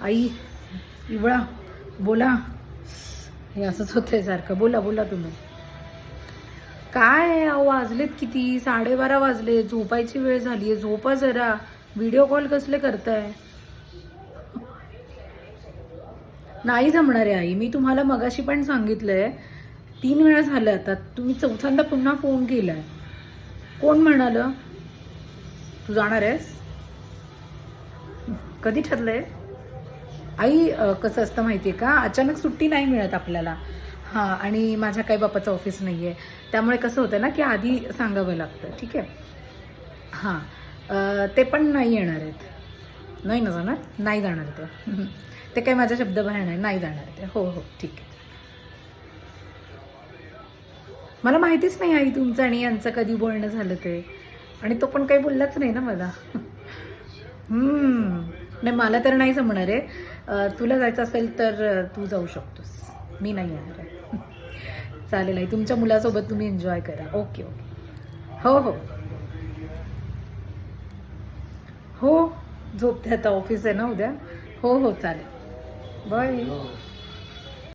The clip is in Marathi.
आई इवळा बोला. हे असंच होतंय सारखं. बोला बोला तुम्ही. काय अहो वाजलेत किती? 12:30 वाजले. झोपायची वेळ झालीये. झोपा जरा. व्हिडिओ कॉल कसले करताय? नाही जमणार आहे आई. मी तुम्हाला मगाशी पण सांगितलंय. 3 वेळा झालं आता. तुम्ही चौथ्यांदा पुन्हा फोन केलाय. कोण म्हणालं? तू जाणार आहेस? कधी ठरलंय? आई कसं असतं माहितीये का, अचानक सुट्टी नाही मिळत आपल्याला. हां, आणि माझ्या काही बापाचं ऑफिस नाही आहे. त्यामुळे कसं होतं ना की आधी सांगावं लागतं. ठीक आहे. हां, ते पण नाही येणार आहेत. नाही ना जाणार? नाही जाणार ते. ते काही माझ्या शब्दबाहेर नाही. नाही जाणार ते. हो हो ठीक आहे. मला माहितीच नाही आई तुमचं आणि यांचं कधी बोलणं झालं ते. आणि तो पण काही बोललाच नाही ना मला. नाही मला तर नाही जमणार आहे. तुला जायचं असेल तर तू जाऊ शकतोस. मी नाही येणार आहे. चालेल आई. तुमच्या मुलासोबत तुम्ही एन्जॉय करा. Okay okay. हो हो हो. झोपते आता. ऑफिस आहे ना उद्या. हो हो चालेल. बाय.